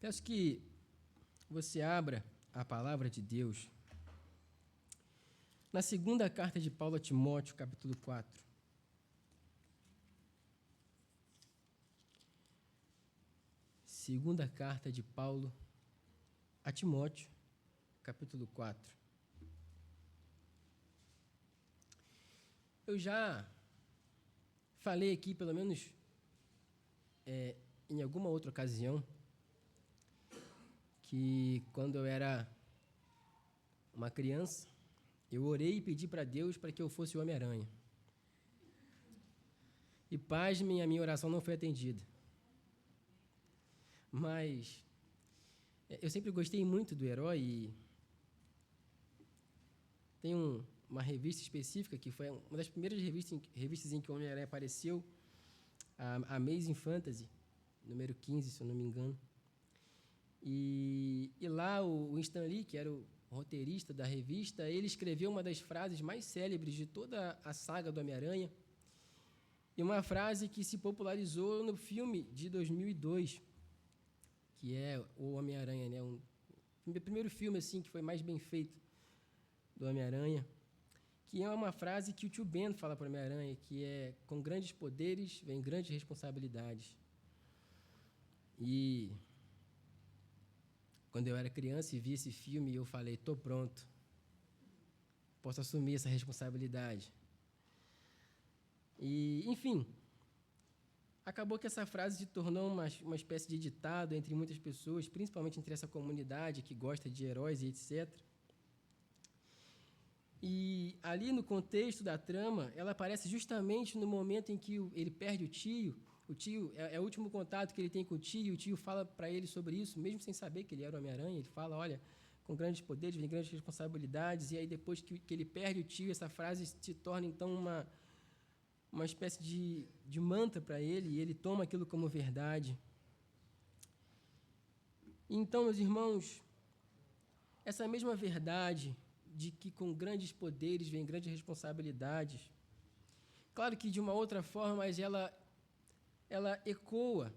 Peço que você abra a palavra de Deus na segunda carta de Paulo a Timóteo, capítulo 4. Segunda carta de Paulo a Timóteo, capítulo 4. Eu já falei aqui, pelo menos em alguma outra ocasião, que quando eu era uma criança, eu orei e pedi para Deus para que eu fosse o Homem-Aranha. E pasmem, a minha oração não foi atendida. Mas eu sempre gostei muito do herói e tem uma revista específica que foi uma das primeiras revistas em que o Homem-Aranha apareceu, a Amazing Fantasy, número 15, se eu não me engano. E lá o Stan Lee, que era o roteirista da revista, ele escreveu uma das frases mais célebres de toda a saga do Homem-Aranha, e uma frase que se popularizou no filme de 2002, que é o Homem-Aranha, né? O primeiro filme assim que foi mais bem feito do Homem-Aranha, que é uma frase que o tio Ben fala para o Homem-Aranha, que é: com grandes poderes vem grandes responsabilidades. E quando eu era criança e vi esse filme, eu falei: estou pronto, posso assumir essa responsabilidade. E, enfim, acabou que essa frase se tornou uma espécie de ditado entre muitas pessoas, principalmente entre essa comunidade que gosta de heróis e etc. E ali no contexto da trama, ela aparece justamente no momento em que ele perde o tio. O tio é o último contato que ele tem com o tio fala para ele sobre isso, mesmo sem saber que ele era o Homem-Aranha. Ele fala: olha, com grandes poderes vem grandes responsabilidades. E aí, depois que ele perde o tio, essa frase se torna então uma espécie de mantra para ele, e ele toma aquilo como verdade. Então, meus irmãos, essa mesma verdade de que com grandes poderes vem grandes responsabilidades, claro que de uma outra forma, mas ela ecoa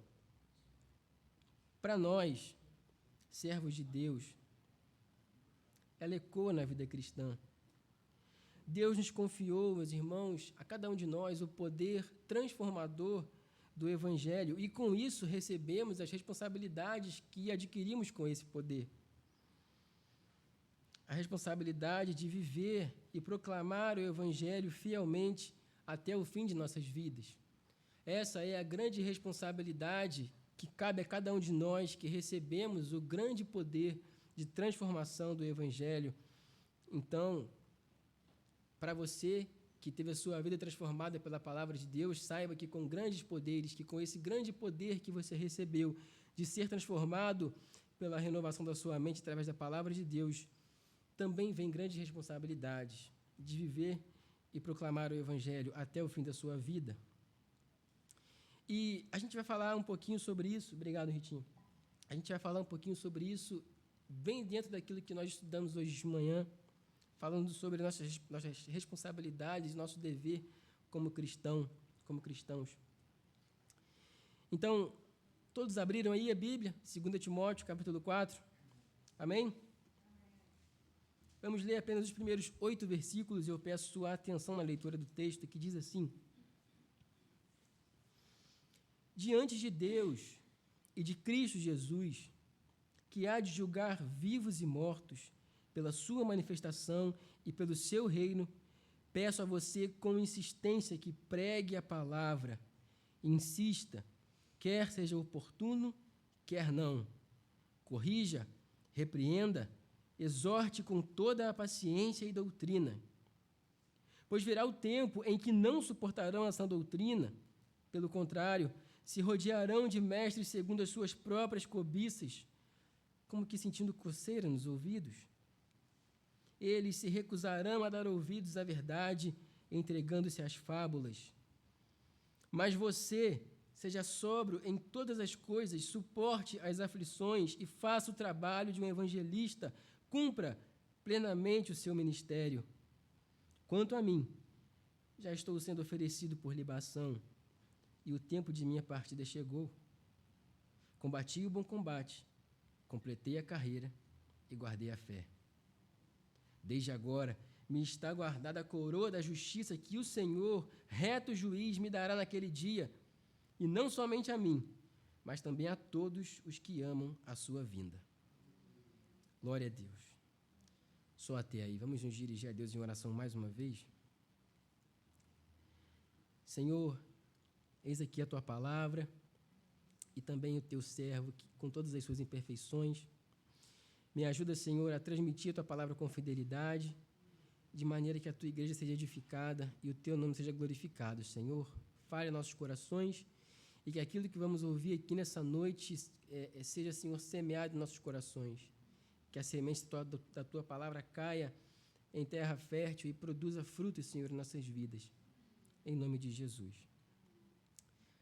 para nós, servos de Deus. Ela ecoa na vida cristã. Deus nos confiou, meus irmãos, a cada um de nós, o poder transformador do Evangelho, e com isso recebemos as responsabilidades que adquirimos com esse poder. A responsabilidade de viver e proclamar o Evangelho fielmente até o fim de nossas vidas. Essa é a grande responsabilidade que cabe a cada um de nós que recebemos o grande poder de transformação do Evangelho. Então, para você que teve a sua vida transformada pela palavra de Deus, saiba que com grandes poderes, que com esse grande poder que você recebeu de ser transformado pela renovação da sua mente através da palavra de Deus, também vem grandes responsabilidades de viver e proclamar o Evangelho até o fim da sua vida. E a gente vai falar um pouquinho sobre isso. Obrigado, Ritinho. A gente vai falar um pouquinho sobre isso bem dentro daquilo que nós estudamos hoje de manhã, falando sobre nossas responsabilidades, nosso dever como cristãos. Então, todos abriram aí a Bíblia, 2 Timóteo, capítulo 4. Amém? Vamos ler apenas os primeiros 8 versículos e eu peço sua atenção na leitura do texto, que diz assim: diante de Deus e de Cristo Jesus, que há de julgar vivos e mortos, pela sua manifestação e pelo seu reino, peço a você com insistência que pregue a palavra, insista, quer seja oportuno, quer não. Corrija, repreenda, exorte com toda a paciência e doutrina. Pois virá o tempo em que não suportarão a sã doutrina, pelo contrário, se rodearão de mestres segundo as suas próprias cobiças, como que sentindo coceira nos ouvidos. Eles se recusarão a dar ouvidos à verdade, entregando-se às fábulas. Mas você seja sóbrio em todas as coisas, suporte as aflições e faça o trabalho de um evangelista, cumpra plenamente o seu ministério. Quanto a mim, já estou sendo oferecido por libação, e o tempo de minha partida chegou. Combati o bom combate, completei a carreira e guardei a fé. Desde agora me está guardada a coroa da justiça que o Senhor, reto juiz, me dará naquele dia, e não somente a mim, mas também a todos os que amam a sua vinda. Glória a Deus. Só até aí. Vamos nos dirigir a Deus em oração mais uma vez? Senhor, eis aqui a Tua palavra e também o Teu servo, que, com todas as suas imperfeições, me ajuda, Senhor, a transmitir a Tua palavra com fidelidade, de maneira que a Tua igreja seja edificada e o Teu nome seja glorificado. Senhor, fale em nossos corações e que aquilo que vamos ouvir aqui nessa noite seja, Senhor, semeado em nossos corações. Que a semente da Tua palavra caia em terra fértil e produza frutos, Senhor, em nossas vidas. Em nome de Jesus.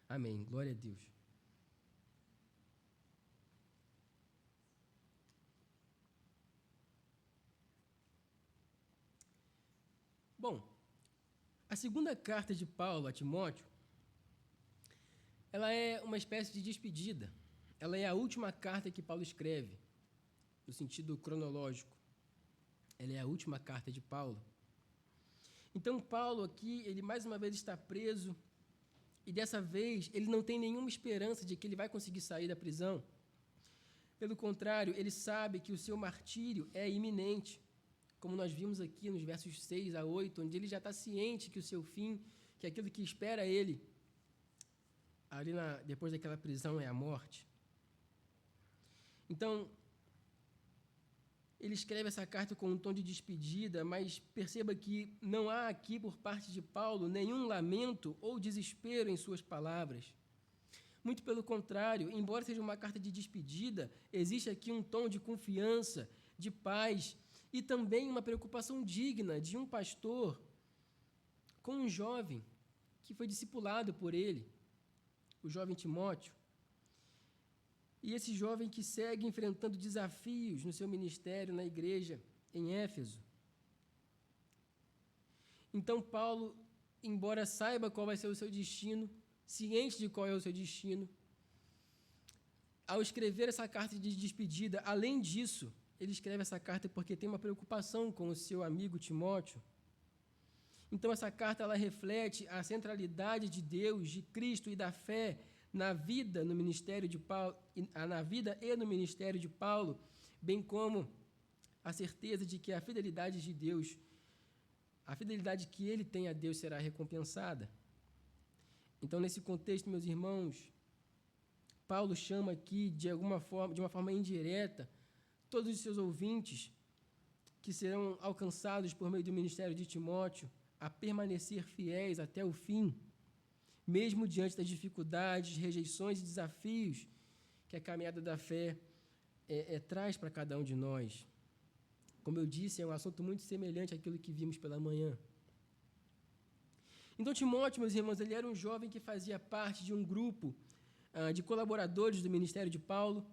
Amém. Glória a Deus. Bom, a segunda carta de Paulo a Timóteo, ela é uma espécie de despedida. Ela é a última carta que Paulo escreve, no sentido cronológico. Ela é a última carta de Paulo. Então, Paulo aqui, ele mais uma vez está preso, e dessa vez ele não tem nenhuma esperança de que ele vai conseguir sair da prisão. Pelo contrário, ele sabe que o seu martírio é iminente, como nós vimos aqui nos versos 6 a 8, onde ele já está ciente que o seu fim, que aquilo que espera ele, ali depois daquela prisão, é a morte. Então, ele escreve essa carta com um tom de despedida, mas perceba que não há aqui, por parte de Paulo, nenhum lamento ou desespero em suas palavras. Muito pelo contrário, embora seja uma carta de despedida, existe aqui um tom de confiança, de paz e também uma preocupação digna de um pastor com um jovem que foi discipulado por ele, o jovem Timóteo. E esse jovem que segue enfrentando desafios no seu ministério na igreja em Éfeso. Então, Paulo, embora saiba qual vai ser o seu destino, ciente de qual é o seu destino, ao escrever essa carta de despedida, além disso, ele escreve essa carta porque tem uma preocupação com o seu amigo Timóteo. Então, essa carta ela reflete a centralidade de Deus, de Cristo e da fé na vida no ministério de Paulo, na vida e no ministério de Paulo, bem como a certeza de que a fidelidade de Deus, a fidelidade que ele tem a Deus será recompensada. Então, nesse contexto, meus irmãos, Paulo chama aqui de uma forma indireta, todos os seus ouvintes que serão alcançados por meio do ministério de Timóteo a permanecer fiéis até o fim, mesmo diante das dificuldades, rejeições e desafios que a caminhada da fé traz para cada um de nós. Como eu disse, é um assunto muito semelhante àquilo que vimos pela manhã. Então, Timóteo, meus irmãos, ele era um jovem que fazia parte de um grupo de colaboradores do ministério de Paulo.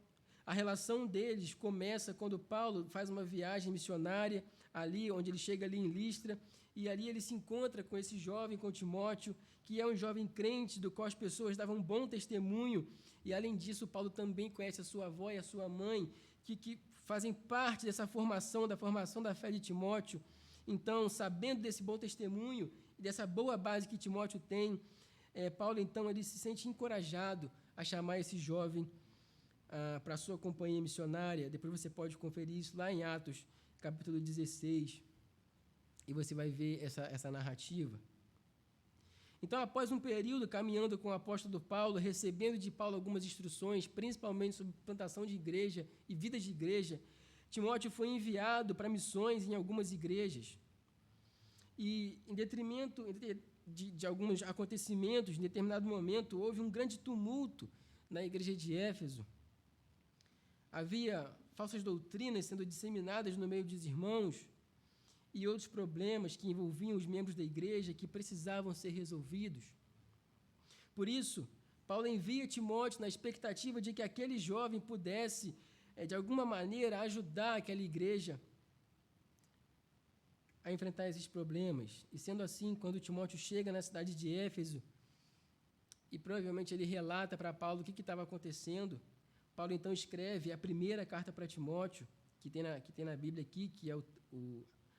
A relação deles começa quando Paulo faz uma viagem missionária, ali onde ele chega ali em Listra, e ali ele se encontra com esse jovem, com Timóteo, que é um jovem crente, do qual as pessoas davam um bom testemunho, e além disso, Paulo também conhece a sua avó e a sua mãe, que fazem parte dessa formação, da formação da fé de Timóteo. Então, sabendo desse bom testemunho, dessa boa base que Timóteo tem, Paulo, então, ele se sente encorajado a chamar esse jovem para a sua companhia missionária. Depois você pode conferir isso lá em Atos, capítulo 16, e você vai ver essa narrativa. Então, após um período caminhando com o apóstolo Paulo, recebendo de Paulo algumas instruções, principalmente sobre plantação de igreja e vida de igreja, Timóteo foi enviado para missões em algumas igrejas. E, em detrimento de alguns acontecimentos, em determinado momento, houve um grande tumulto na igreja de Éfeso. Havia falsas doutrinas sendo disseminadas no meio dos irmãos e outros problemas que envolviam os membros da igreja que precisavam ser resolvidos. Por isso, Paulo envia Timóteo na expectativa de que aquele jovem pudesse, de alguma maneira, ajudar aquela igreja a enfrentar esses problemas. E sendo assim, quando Timóteo chega na cidade de Éfeso, e provavelmente ele relata para Paulo o que estava acontecendo, Paulo, então, escreve a primeira carta para Timóteo, que tem na Bíblia aqui, que é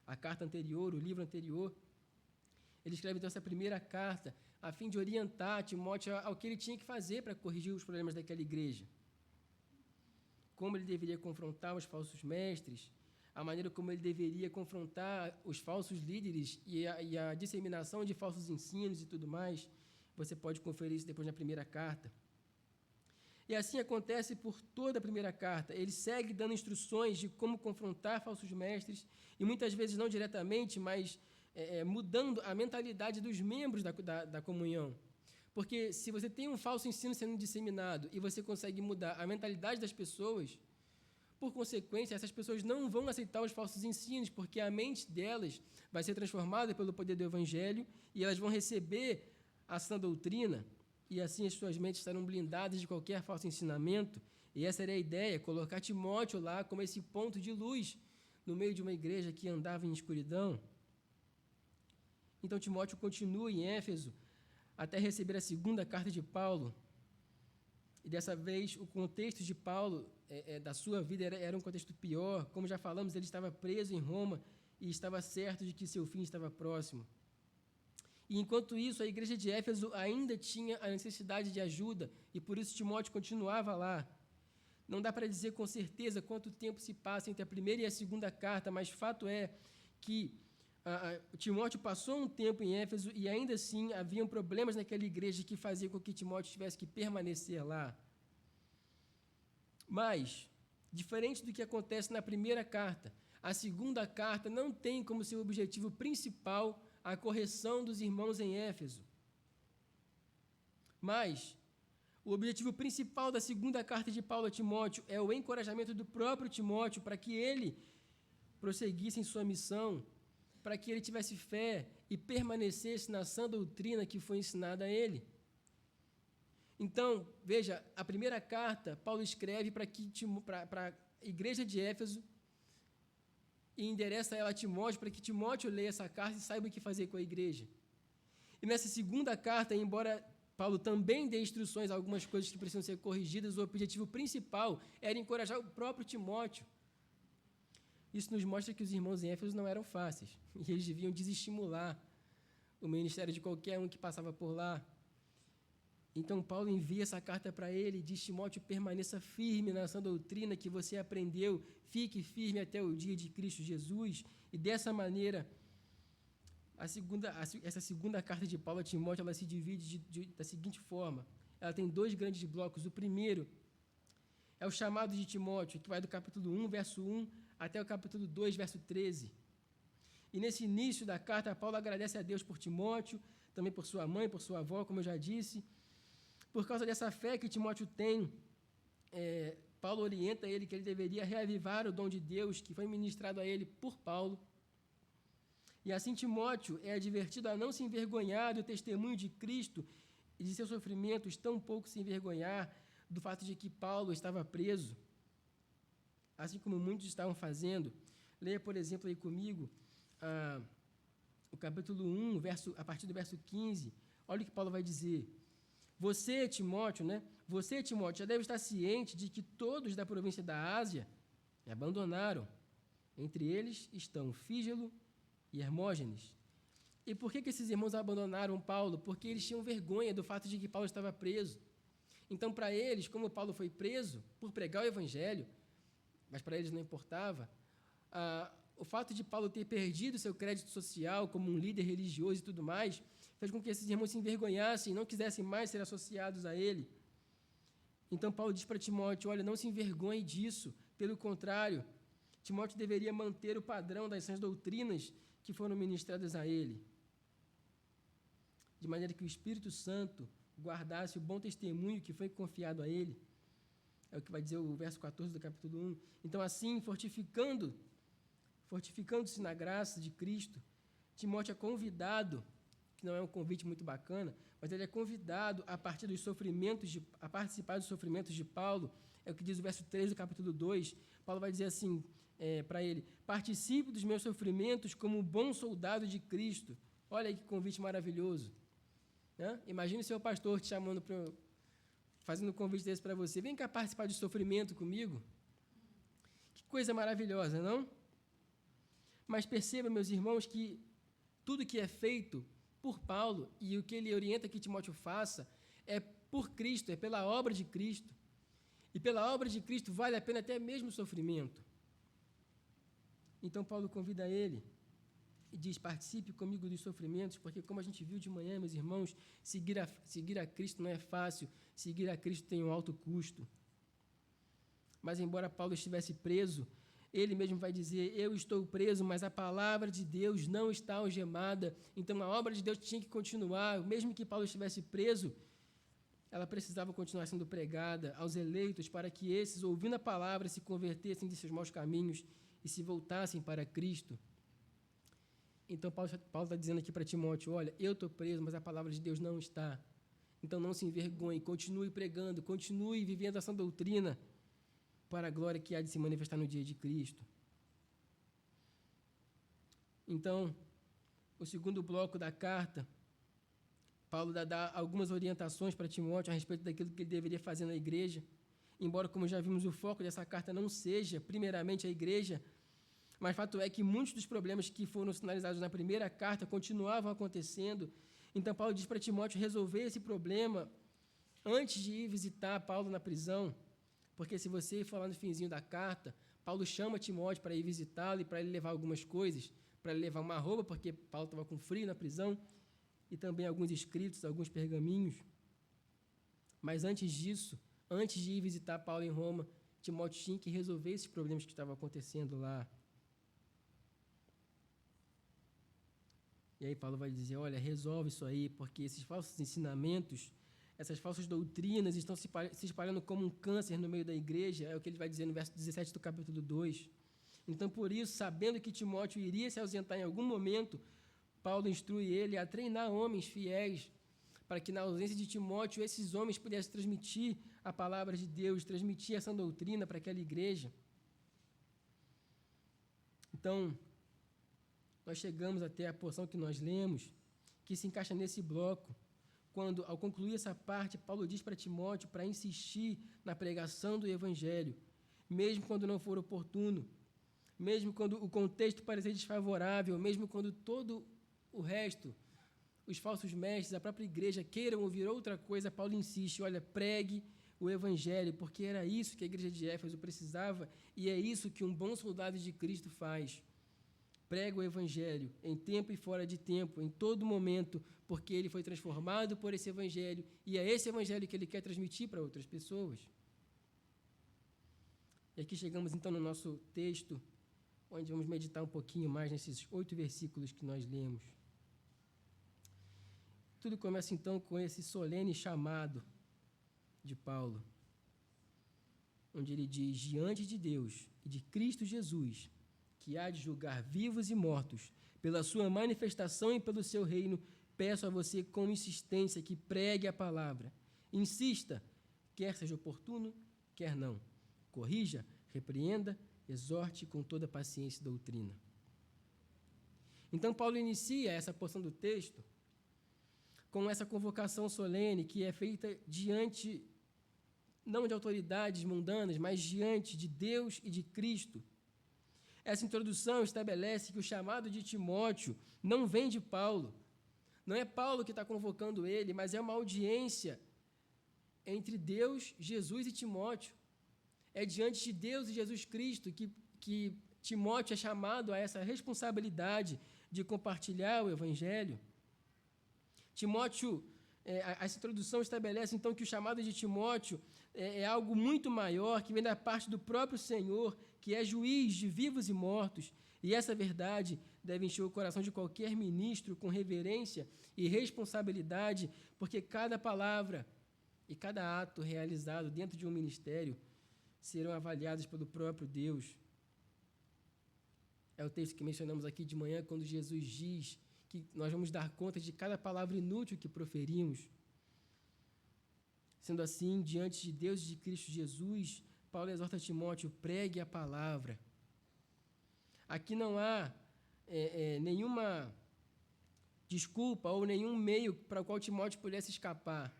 a carta anterior, o livro anterior. Ele escreve, então, essa primeira carta a fim de orientar Timóteo ao que ele tinha que fazer para corrigir os problemas daquela igreja. Como ele deveria confrontar os falsos mestres, a maneira como ele deveria confrontar os falsos líderes e a disseminação de falsos ensinos e tudo mais. Você pode conferir isso depois na primeira carta. E assim acontece por toda a primeira carta. Ele segue dando instruções de como confrontar falsos mestres, e muitas vezes não diretamente, mas mudando a mentalidade dos membros da comunhão. Porque se você tem um falso ensino sendo disseminado e você consegue mudar a mentalidade das pessoas, por consequência, essas pessoas não vão aceitar os falsos ensinos, porque a mente delas vai ser transformada pelo poder do Evangelho e elas vão receber a sã doutrina, e assim as suas mentes estarão blindadas de qualquer falso ensinamento. E essa era a ideia, colocar Timóteo lá como esse ponto de luz no meio de uma igreja que andava em escuridão. Então Timóteo continua em Éfeso até receber a segunda carta de Paulo. E dessa vez o contexto de Paulo, da sua vida, era um contexto pior. Como já falamos, ele estava preso em Roma e estava certo de que seu fim estava próximo. E enquanto isso, a igreja de Éfeso ainda tinha a necessidade de ajuda, e por isso Timóteo continuava lá. Não dá para dizer com certeza quanto tempo se passa entre a primeira e a segunda carta, mas fato é que Timóteo passou um tempo em Éfeso e ainda assim haviam problemas naquela igreja que faziam com que Timóteo tivesse que permanecer lá. Mas, diferente do que acontece na primeira carta, a segunda carta não tem como seu objetivo principal a correção dos irmãos em Éfeso. Mas o objetivo principal da segunda carta de Paulo a Timóteo é o encorajamento do próprio Timóteo para que ele prosseguisse em sua missão, para que ele tivesse fé e permanecesse na sã doutrina que foi ensinada a ele. Então, veja, a primeira carta Paulo escreve para a igreja de Éfeso e endereça ela a Timóteo para que Timóteo leia essa carta e saiba o que fazer com a igreja. E nessa segunda carta, embora Paulo também dê instruções a algumas coisas que precisam ser corrigidas, o objetivo principal era encorajar o próprio Timóteo. Isso nos mostra que os irmãos em Éfeso não eram fáceis, e eles deviam desestimular o ministério de qualquer um que passava por lá. Então Paulo envia essa carta para ele e diz: Timóteo, permaneça firme nessa doutrina que você aprendeu, fique firme até o dia de Cristo Jesus. E dessa maneira, essa segunda carta de Paulo a Timóteo, ela se divide da seguinte forma. Ela tem dois grandes blocos. O primeiro é o chamado de Timóteo, que vai do capítulo 1, verso 1, até o capítulo 2, verso 13. E nesse início da carta, Paulo agradece a Deus por Timóteo, também por sua mãe, por sua avó, como eu já disse. Por causa dessa fé que Timóteo tem, Paulo orienta ele que ele deveria reavivar o dom de Deus que foi ministrado a ele por Paulo. E assim Timóteo é advertido a não se envergonhar do testemunho de Cristo e de seus sofrimentos, tampouco se envergonhar do fato de que Paulo estava preso, assim como muitos estavam fazendo. Leia, por exemplo, aí comigo, o capítulo 1, a partir do verso 15. Olha o que Paulo vai dizer. Você, Timóteo, já deve estar ciente de que todos da província da Ásia me abandonaram. Entre eles estão Fígelo e Hermógenes. E por que esses irmãos abandonaram Paulo? Porque eles tinham vergonha do fato de que Paulo estava preso. Então, para eles, como Paulo foi preso por pregar o evangelho, mas para eles não importava, o fato de Paulo ter perdido seu crédito social como um líder religioso e tudo mais, fez com que esses irmãos se envergonhassem e não quisessem mais ser associados a ele. Então, Paulo diz para Timóteo: olha, não se envergonhe disso, pelo contrário, Timóteo deveria manter o padrão das sãs doutrinas que foram ministradas a ele, de maneira que o Espírito Santo guardasse o bom testemunho que foi confiado a ele. É o que vai dizer o verso 14 do capítulo 1. Então, assim, fortificando-se na graça de Cristo, Timóteo é convidado, que não é um convite muito bacana, mas ele é convidado a partir dos sofrimentos, a participar dos sofrimentos de Paulo. É o que diz o verso 3 do capítulo 2. Paulo vai dizer assim para ele: participe dos meus sofrimentos como um bom soldado de Cristo. Olha aí que convite maravilhoso. Né? Imagine o seu pastor te chamando fazendo um convite desse para você. Vem cá participar de sofrimento comigo. Que coisa maravilhosa, não? Mas perceba, meus irmãos, que tudo que é feito por Paulo e o que ele orienta que Timóteo faça é por Cristo, é pela obra de Cristo. E pela obra de Cristo vale a pena até mesmo o sofrimento. Então Paulo convida ele e diz: participe comigo dos sofrimentos, porque como a gente viu de manhã, meus irmãos, seguir a Cristo não é fácil, seguir a Cristo tem um alto custo. Mas embora Paulo estivesse preso, ele mesmo vai dizer: eu estou preso, mas a palavra de Deus não está algemada. Então a obra de Deus tinha que continuar, mesmo que Paulo estivesse preso, ela precisava continuar sendo pregada aos eleitos para que esses, ouvindo a palavra, se convertessem de seus maus caminhos e se voltassem para Cristo. Então Paulo está dizendo aqui para Timóteo: olha, eu estou preso, mas a palavra de Deus não está. Então não se envergonhe, continue pregando, continue vivendo essa doutrina para a glória que há de se manifestar no dia de Cristo. Então, o segundo bloco da carta, Paulo dá algumas orientações para Timóteo a respeito daquilo que ele deveria fazer na igreja, embora, como já vimos, o foco dessa carta não seja primeiramente a igreja, mas fato é que muitos dos problemas que foram sinalizados na primeira carta continuavam acontecendo. Então Paulo diz para Timóteo resolver esse problema antes de ir visitar Paulo na prisão, porque se você for lá no finzinho da carta, Paulo chama Timóteo para ir visitá-lo e para ele levar algumas coisas, para ele levar uma roupa, porque Paulo estava com frio na prisão, e também alguns escritos, alguns pergaminhos. Mas antes disso, antes de ir visitar Paulo em Roma, Timóteo tinha que resolver esses problemas que estavam acontecendo lá. E aí Paulo vai dizer: olha, resolve isso aí, porque esses falsos ensinamentos, essas falsas doutrinas estão se espalhando como um câncer no meio da igreja, é o que ele vai dizer no verso 17 do capítulo 2. Então, por isso, sabendo que Timóteo iria se ausentar em algum momento, Paulo instrui ele a treinar homens fiéis, para que na ausência de Timóteo, esses homens pudessem transmitir a palavra de Deus, transmitir essa doutrina para aquela igreja. Então, nós chegamos até a porção que nós lemos, que se encaixa nesse bloco, quando, ao concluir essa parte, Paulo diz para Timóteo para insistir na pregação do Evangelho, mesmo quando não for oportuno, mesmo quando o contexto parecer desfavorável, mesmo quando todo o resto, os falsos mestres, a própria igreja queiram ouvir outra coisa, Paulo insiste: olha, pregue o Evangelho, porque era isso que a igreja de Éfeso precisava e é isso que um bom soldado de Cristo faz. Prega o Evangelho em tempo e fora de tempo, em todo momento, porque ele foi transformado por esse Evangelho e é esse Evangelho que ele quer transmitir para outras pessoas. E aqui chegamos então no nosso texto, onde vamos meditar um pouquinho mais nesses 8 versículos que nós lemos. Tudo começa então com esse solene chamado de Paulo, onde ele diz: diante de Deus e de Cristo Jesus, que há de julgar vivos e mortos, pela sua manifestação e pelo seu reino, peço a você com insistência que pregue a palavra. Insista, quer seja oportuno, quer não. Corrija, repreenda, exorte com toda paciência e doutrina. Então, Paulo inicia essa porção do texto com essa convocação solene que é feita diante, não de autoridades mundanas, mas diante de Deus e de Cristo. Essa introdução estabelece que o chamado de Timóteo não vem de Paulo. Não é Paulo que está convocando ele, mas é uma audiência entre Deus, Jesus e Timóteo. É diante de Deus e Jesus Cristo que Timóteo é chamado a essa responsabilidade de compartilhar o Evangelho. Essa introdução estabelece, então, que o chamado de Timóteo é algo muito maior, que vem da parte do próprio Senhor, que é juiz de vivos e mortos, e essa verdade deve encher o coração de qualquer ministro com reverência e responsabilidade, porque cada palavra e cada ato realizado dentro de um ministério serão avaliados pelo próprio Deus. É o texto que mencionamos aqui de manhã, quando Jesus diz que nós vamos dar conta de cada palavra inútil que proferimos. Sendo assim, diante de Deus e de Cristo Jesus, Paulo exorta Timóteo: pregue a palavra. Aqui não há nenhuma desculpa ou nenhum meio para o qual Timóteo pudesse escapar.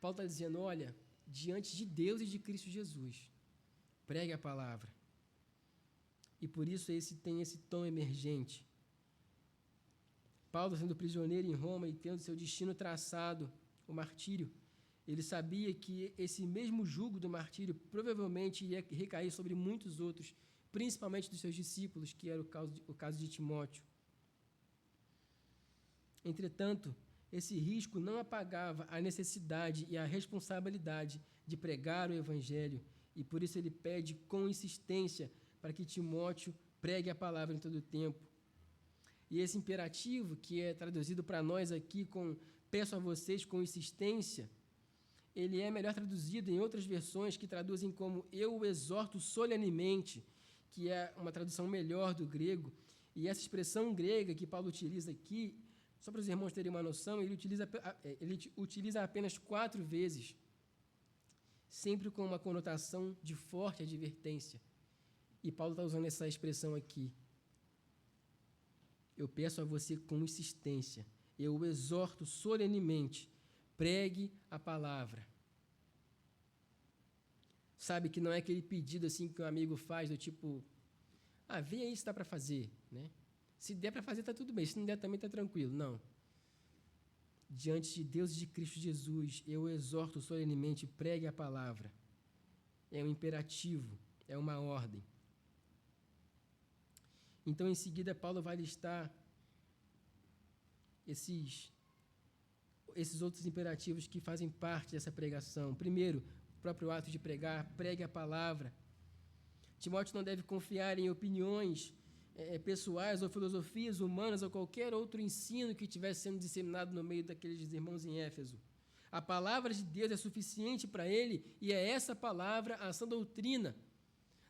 Paulo está dizendo, olha, diante de Deus e de Cristo Jesus, pregue a palavra. E por isso tem esse tom emergente. Paulo, sendo prisioneiro em Roma e tendo seu destino traçado, o martírio, ele sabia que esse mesmo jugo do martírio provavelmente ia recair sobre muitos outros, principalmente dos seus discípulos, que era o caso de Timóteo. Entretanto, esse risco não apagava a necessidade e a responsabilidade de pregar o Evangelho, e por isso ele pede com insistência para que Timóteo pregue a palavra em todo o tempo. E esse imperativo, que é traduzido para nós aqui com peço a vocês com insistência, ele é melhor traduzido em outras versões que traduzem como eu o exorto solenemente, que é uma tradução melhor do grego. E essa expressão grega que Paulo utiliza aqui, só para os irmãos terem uma noção, ele utiliza apenas 4 vezes, sempre com uma conotação de forte advertência. E Paulo está usando essa expressão aqui. Eu peço a você com insistência, eu o exorto solenemente, pregue a palavra. Sabe que não é aquele pedido assim que um amigo faz, do tipo, vê aí se dá para fazer, né? Se der para fazer, está tudo bem, se não der também está tranquilo. Não. Diante de Deus e de Cristo Jesus, eu o exorto solenemente, pregue a palavra. É um imperativo, é uma ordem. Então, em seguida, Paulo vai listar esses outros imperativos que fazem parte dessa pregação. Primeiro, o próprio ato de pregar, pregue a palavra. Timóteo não deve confiar em opiniões pessoais ou filosofias humanas ou qualquer outro ensino que estivesse sendo disseminado no meio daqueles irmãos em Éfeso. A palavra de Deus é suficiente para ele e é essa palavra a sã doutrina,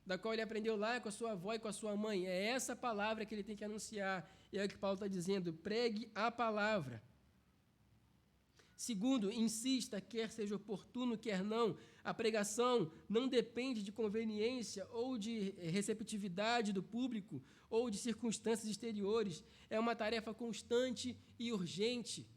da qual ele aprendeu lá com a sua avó e com a sua mãe. É essa palavra que ele tem que anunciar. E é o que Paulo está dizendo, pregue a palavra. Segundo, insista, quer seja oportuno, quer não. A pregação não depende de conveniência ou de receptividade do público ou de circunstâncias exteriores. É uma tarefa constante e urgente.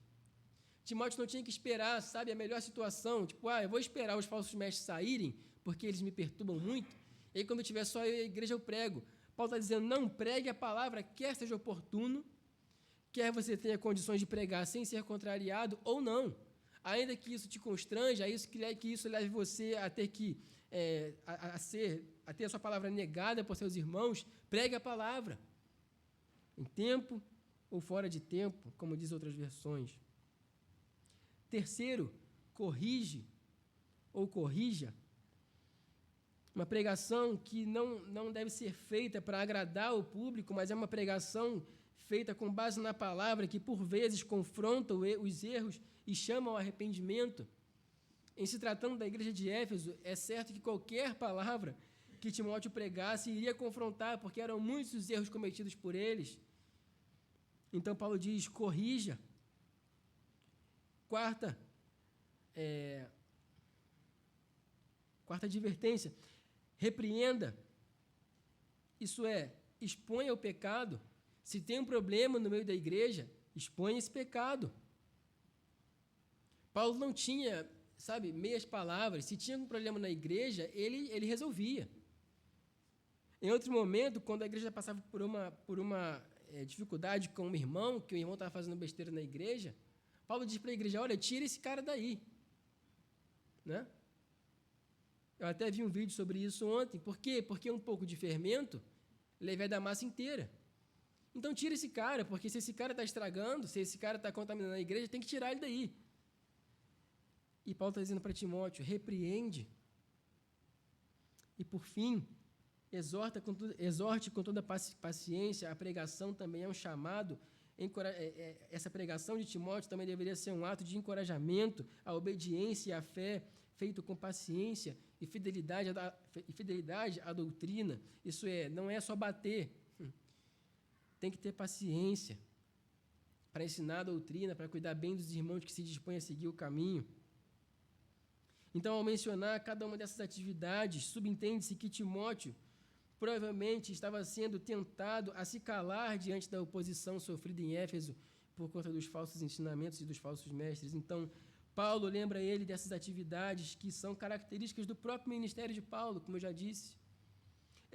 Timóteo não tinha que esperar, a melhor situação. Tipo, eu vou esperar os falsos mestres saírem, porque eles me perturbam muito. E aí, quando tiver só eu e a igreja, eu prego. Paulo está dizendo, não, pregue a palavra, quer seja oportuno, quer você tenha condições de pregar sem ser contrariado ou não. Ainda que isso te constranja, que isso leve você a ter a ter a sua palavra negada por seus irmãos, pregue a palavra. Em tempo ou fora de tempo, como diz outras versões. Terceiro, corrige ou corrija. Uma pregação que não deve ser feita para agradar o público, mas é uma pregação feita com base na palavra, que por vezes confronta os erros e chama ao arrependimento. Em se tratando da igreja de Éfeso, é certo que qualquer palavra que Timóteo pregasse iria confrontar, porque eram muitos os erros cometidos por eles. Então Paulo diz, corrija. Quarta advertência, repreenda. Isso é, exponha o pecado. Se tem um problema no meio da igreja, exponha esse pecado. Paulo não tinha, meias palavras. Se tinha um problema na igreja, ele resolvia. Em outro momento, quando a igreja passava por uma dificuldade com um irmão, que o irmão estava fazendo besteira na igreja, Paulo diz para a igreja, olha, tira esse cara daí. Né? Eu até vi um vídeo sobre isso ontem. Por quê? Porque um pouco de fermento leva a massa inteira. Então tira esse cara, porque se esse cara está estragando, se esse cara está contaminando a igreja, tem que tirar ele daí. E Paulo está dizendo para Timóteo, repreende. E por fim, exorte com toda paciência. A pregação também é um chamado. Essa pregação de Timóteo também deveria ser um ato de encorajamento, a obediência e a fé, feito com paciência e fidelidade à doutrina. Isso não é só bater. Tem que ter paciência para ensinar a doutrina, para cuidar bem dos irmãos que se dispõem a seguir o caminho. Então, ao mencionar cada uma dessas atividades, subentende-se que Timóteo provavelmente estava sendo tentado a se calar diante da oposição sofrida em Éfeso por conta dos falsos ensinamentos e dos falsos mestres. Então, Paulo lembra ele dessas atividades que são características do próprio ministério de Paulo, como eu já disse.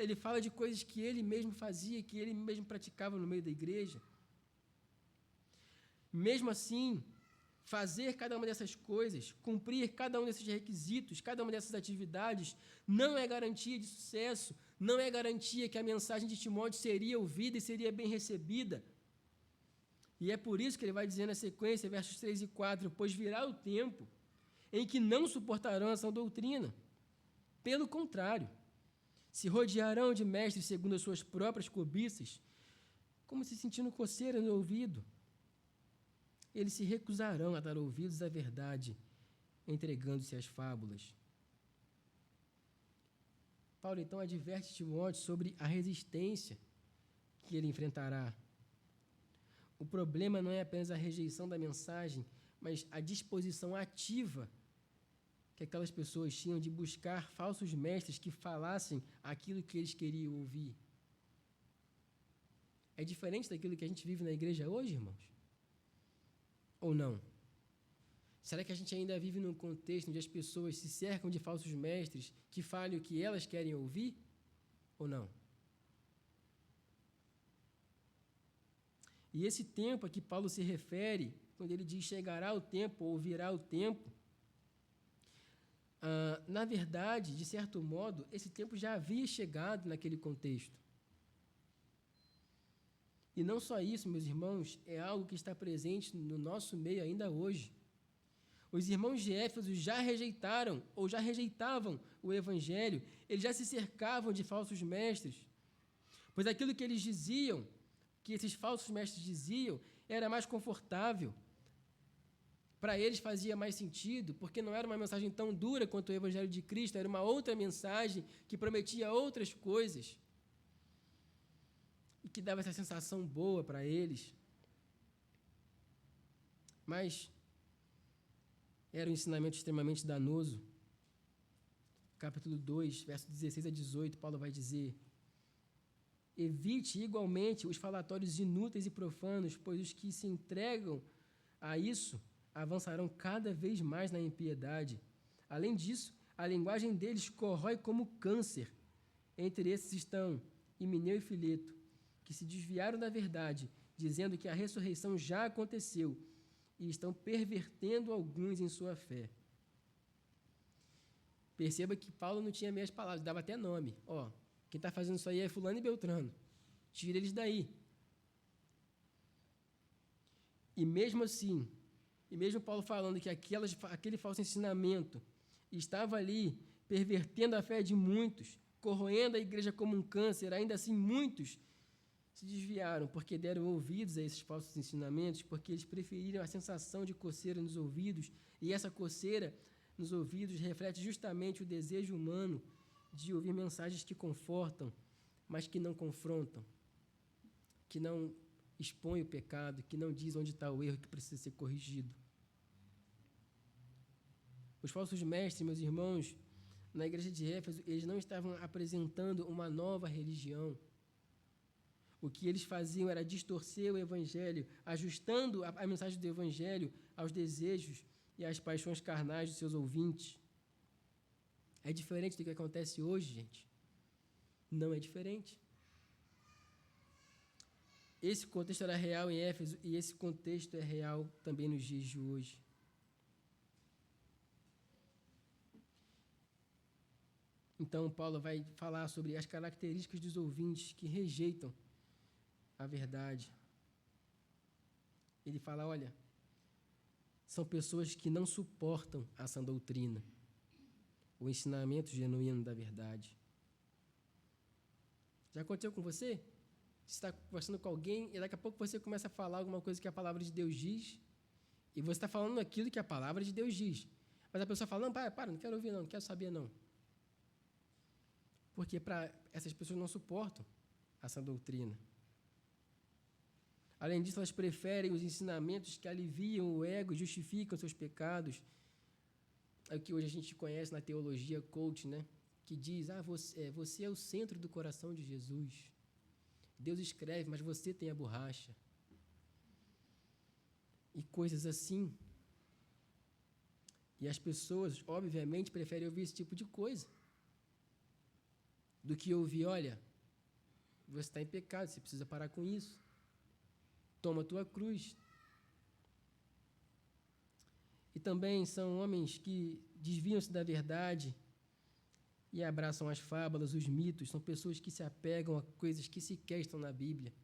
Ele fala de coisas que ele mesmo fazia, que ele mesmo praticava no meio da igreja. Mesmo assim, fazer cada uma dessas coisas, cumprir cada um desses requisitos, cada uma dessas atividades, não é garantia de sucesso, não é garantia que a mensagem de Timóteo seria ouvida e seria bem recebida. E é por isso que ele vai dizer na sequência, versos 3 e 4, pois virá o tempo em que não suportarão essa doutrina. Pelo contrário, se rodearão de mestres segundo as suas próprias cobiças, como se sentindo coceira no ouvido. Eles se recusarão a dar ouvidos à verdade, entregando-se às fábulas. Paulo, então, adverte Timóteo sobre a resistência que ele enfrentará. O problema não é apenas a rejeição da mensagem, mas a disposição ativa que aquelas pessoas tinham de buscar falsos mestres que falassem aquilo que eles queriam ouvir. É diferente daquilo que a gente vive na igreja hoje, irmãos? Ou não? Será que a gente ainda vive num contexto onde as pessoas se cercam de falsos mestres que falem o que elas querem ouvir? Ou não? E esse tempo a que Paulo se refere, quando ele diz chegará o tempo ou virá o tempo, na verdade, de certo modo, esse tempo já havia chegado naquele contexto. E não só isso, meus irmãos, é algo que está presente no nosso meio ainda hoje. Os irmãos de Éfeso já rejeitaram ou já rejeitavam o evangelho, eles já se cercavam de falsos mestres, pois aquilo que eles diziam, que esses falsos mestres diziam, era mais confortável. Para eles fazia mais sentido, porque não era uma mensagem tão dura quanto o evangelho de Cristo, era uma outra mensagem que prometia outras coisas e que dava essa sensação boa para eles. Mas era um ensinamento extremamente danoso. Capítulo 2, verso 16 a 18, Paulo vai dizer: evite igualmente os falatórios inúteis e profanos, pois os que se entregam a isso avançarão cada vez mais na impiedade. Além disso, a linguagem deles corrói como câncer. Entre esses estão Himeneu e Fileto, que se desviaram da verdade, dizendo que a ressurreição já aconteceu, e estão pervertendo alguns em sua fé. Perceba que Paulo não tinha meias palavras, dava até nome. Quem está fazendo isso aí é fulano e beltrano. Tira eles daí. E mesmo assim, e mesmo Paulo falando que aquele falso ensinamento estava ali pervertendo a fé de muitos, corroendo a igreja como um câncer, ainda assim muitos se desviaram porque deram ouvidos a esses falsos ensinamentos, porque eles preferiram a sensação de coceira nos ouvidos, e essa coceira nos ouvidos reflete justamente o desejo humano de ouvir mensagens que confortam, mas que não confrontam, que não expõem o pecado, que não diz onde está o erro que precisa ser corrigido. Os falsos mestres, meus irmãos, na igreja de Éfeso, eles não estavam apresentando uma nova religião. O que eles faziam era distorcer o evangelho, ajustando a mensagem do evangelho aos desejos e às paixões carnais dos seus ouvintes. É diferente do que acontece hoje, gente? Não é diferente. Esse contexto era real em Éfeso e esse contexto é real também nos dias de hoje. Então, Paulo vai falar sobre as características dos ouvintes que rejeitam a verdade. Ele fala, olha, são pessoas que não suportam a sã doutrina, o ensinamento genuíno da verdade. Já aconteceu com você? Você está conversando com alguém e daqui a pouco você começa a falar alguma coisa que a palavra de Deus diz, e você está falando aquilo que a palavra de Deus diz. Mas a pessoa fala, não, para, não quero ouvir não quero saber não. Porque essas pessoas não suportam essa doutrina. Além disso, elas preferem os ensinamentos que aliviam o ego e justificam seus pecados. É o que hoje a gente conhece na teologia coach, né? Que diz, você é o centro do coração de Jesus. Deus escreve, mas você tem a borracha. E coisas assim. E as pessoas, obviamente, preferem ouvir esse tipo de coisa do que ouvir, olha, você está em pecado, você precisa parar com isso. Toma a tua cruz. E também são homens que desviam-se da verdade e abraçam as fábulas, os mitos. São pessoas que se apegam a coisas que sequer estão na Bíblia.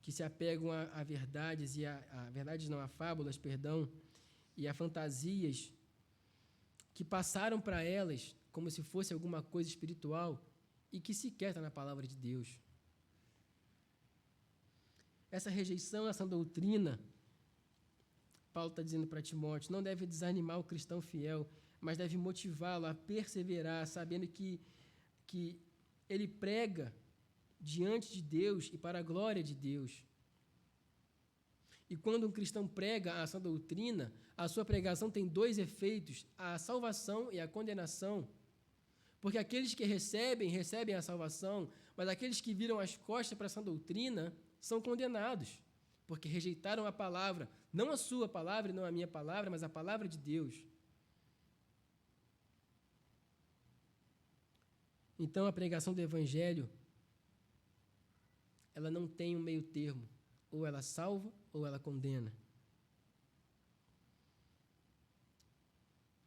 Que se apegam a verdades e a fábulas, perdão, e a fantasias que passaram para elas como se fosse alguma coisa espiritual e que sequer está na palavra de Deus. Essa rejeição a essa doutrina, Paulo está dizendo para Timóteo, não deve desanimar o cristão fiel, mas deve motivá-lo a perseverar, sabendo que ele prega diante de Deus e para a glória de Deus. E quando um cristão prega a sã doutrina, a sua pregação tem dois efeitos, a salvação e a condenação. Porque aqueles que recebem a salvação, mas aqueles que viram as costas para a sã doutrina são condenados, porque rejeitaram a palavra, não a sua palavra e não a minha palavra, mas a palavra de Deus. Então, a pregação do Evangelho, ela não tem um meio termo. Ou ela salva, ou ela condena.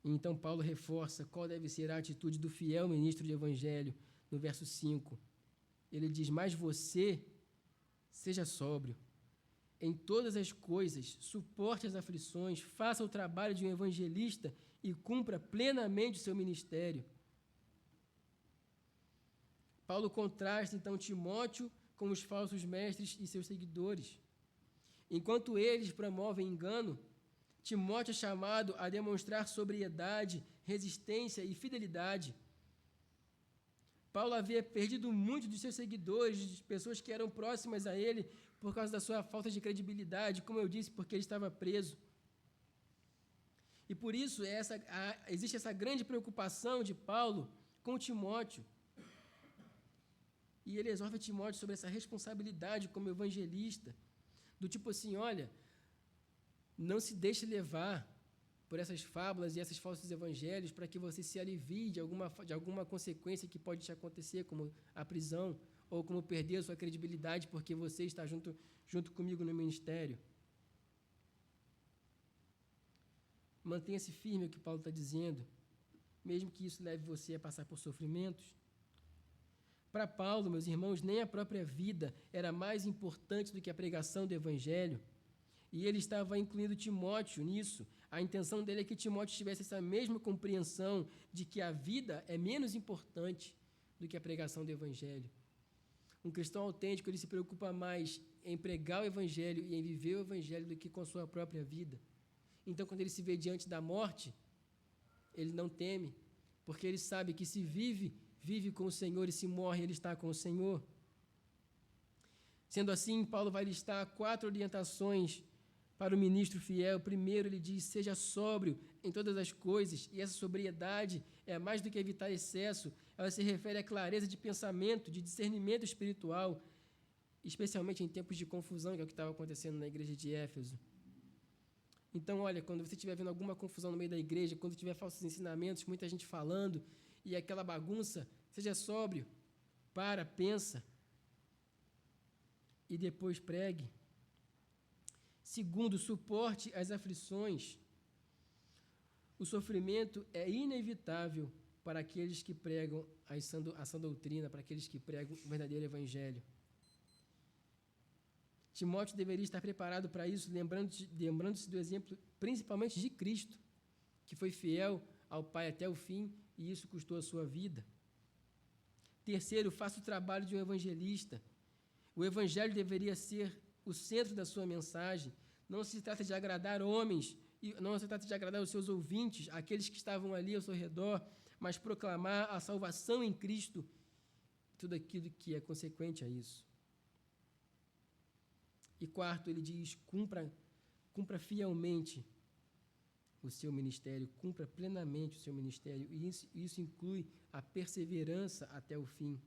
Então, Paulo reforça qual deve ser a atitude do fiel ministro de Evangelho, no verso 5. Ele diz, mas você seja sóbrio. Em todas as coisas, suporte as aflições, faça o trabalho de um evangelista e cumpra plenamente o seu ministério. Paulo contrasta, então, Timóteo com os falsos mestres e seus seguidores. Enquanto eles promovem engano, Timóteo é chamado a demonstrar sobriedade, resistência e fidelidade. Paulo havia perdido muitos dos seus seguidores, de pessoas que eram próximas a ele, por causa da sua falta de credibilidade, como eu disse, porque ele estava preso. E por isso existe essa grande preocupação de Paulo com Timóteo. E ele exorta Timóteo sobre essa responsabilidade como evangelista, do tipo assim, olha, não se deixe levar por essas fábulas e esses falsos evangelhos para que você se alivie de alguma consequência que pode te acontecer, como a prisão, ou como perder a sua credibilidade porque você está junto comigo no ministério. Mantenha-se firme, é o que Paulo está dizendo, mesmo que isso leve você a passar por sofrimentos. Para Paulo, meus irmãos, nem a própria vida era mais importante do que a pregação do Evangelho. E ele estava incluindo Timóteo nisso. A intenção dele é que Timóteo tivesse essa mesma compreensão de que a vida é menos importante do que a pregação do Evangelho. Um cristão autêntico, ele se preocupa mais em pregar o Evangelho e em viver o Evangelho do que com a sua própria vida. Então, quando ele se vê diante da morte, ele não teme, porque ele sabe que se vive com o Senhor e se morre, ele está com o Senhor. Sendo assim, Paulo vai listar 4 orientações para o ministro fiel. Primeiro, ele diz, seja sóbrio em todas as coisas, e essa sobriedade é mais do que evitar excesso, ela se refere à clareza de pensamento, de discernimento espiritual, especialmente em tempos de confusão, que é o que estava acontecendo na igreja de Éfeso. Então, olha, quando você estiver vendo alguma confusão no meio da igreja, quando tiver falsos ensinamentos, muita gente falando, e aquela bagunça, seja sóbrio, pensa, e depois pregue. Segundo, suporte as aflições. O sofrimento é inevitável para aqueles que pregam a sã doutrina, para aqueles que pregam o verdadeiro evangelho. Timóteo deveria estar preparado para isso, lembrando-se do exemplo, principalmente de Cristo, que foi fiel ao Pai até o fim, e isso custou a sua vida. Terceiro, faça o trabalho de um evangelista. O evangelho deveria ser o centro da sua mensagem. Não se trata de agradar homens, não se trata de agradar os seus ouvintes, aqueles que estavam ali ao seu redor, mas proclamar a salvação em Cristo, tudo aquilo que é consequente a isso. E quarto, ele diz, cumpra fielmente o seu ministério, cumpra plenamente o seu ministério, e isso inclui a perseverança até o fim,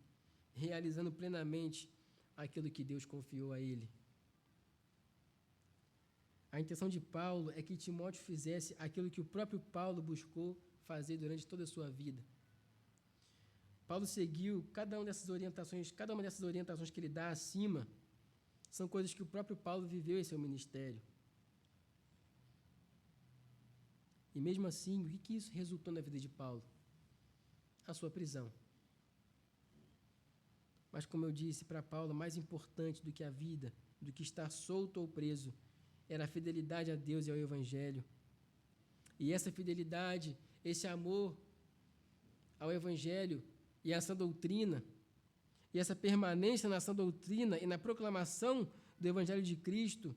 realizando plenamente aquilo que Deus confiou a ele. A intenção de Paulo é que Timóteo fizesse aquilo que o próprio Paulo buscou fazer durante toda a sua vida. Paulo seguiu cada uma dessas orientações que ele dá acima, são coisas que o próprio Paulo viveu em seu ministério. E mesmo assim, o que isso resultou na vida de Paulo? A sua prisão. Mas, como eu disse, para Paulo, mais importante do que a vida, do que estar solto ou preso, era a fidelidade a Deus e ao Evangelho. E essa fidelidade, esse amor ao Evangelho e a sã doutrina, e essa permanência na sã doutrina e na proclamação do Evangelho de Cristo,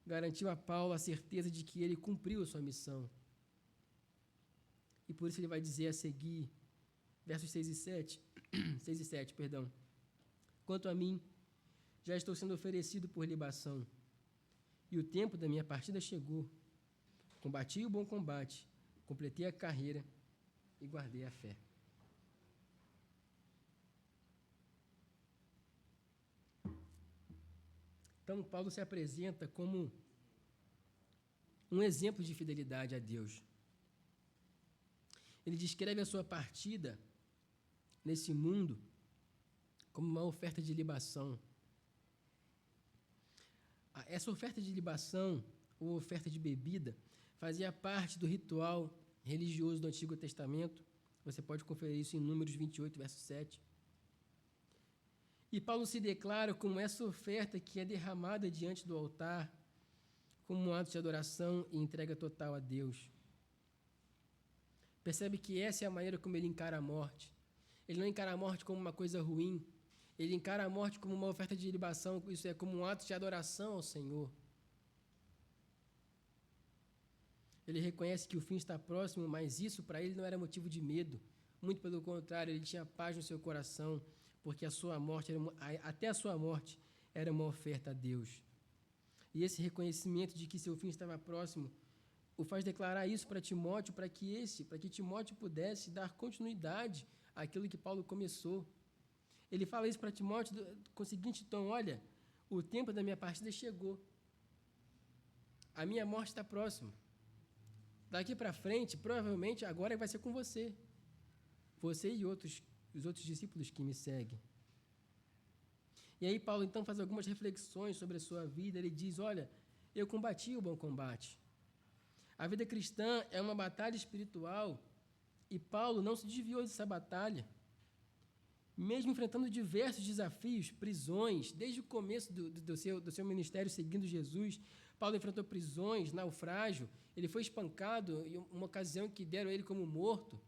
garantiu a Paulo a certeza de que ele cumpriu a sua missão. E por isso ele vai dizer a seguir, versos 6 e 7, quanto a mim, já estou sendo oferecido por libação, e o tempo da minha partida chegou. Combati o bom combate, completei a carreira e guardei a fé. Então, Paulo se apresenta como um exemplo de fidelidade a Deus. Ele descreve a sua partida nesse mundo como uma oferta de libação. Essa oferta de libação, ou oferta de bebida, fazia parte do ritual religioso do Antigo Testamento. Você pode conferir isso em Números 28, verso 7. E Paulo se declara como essa oferta que é derramada diante do altar, como um ato de adoração e entrega total a Deus. Percebe que essa é a maneira como ele encara a morte. Ele não encara a morte como uma coisa ruim. Ele encara a morte como uma oferta de libação, isso é, como um ato de adoração ao Senhor. Ele reconhece que o fim está próximo, mas isso para ele não era motivo de medo. Muito pelo contrário, ele tinha paz no seu coração, porque até a sua morte era uma oferta a Deus. E esse reconhecimento de que seu fim estava próximo o faz declarar isso para Timóteo, para que Timóteo pudesse dar continuidade àquilo que Paulo começou. Ele fala isso para Timóteo com o seguinte tom: olha, o tempo da minha partida chegou. A minha morte está próxima. Daqui para frente, provavelmente, agora vai ser com você. Você e os outros discípulos que me seguem. E aí Paulo, então, faz algumas reflexões sobre a sua vida. Ele diz, olha, eu combati o bom combate. A vida cristã é uma batalha espiritual e Paulo não se desviou dessa batalha. Mesmo enfrentando diversos desafios, prisões, desde o começo do seu ministério seguindo Jesus, Paulo enfrentou prisões, naufrágio, ele foi espancado em uma ocasião que deram ele como morto.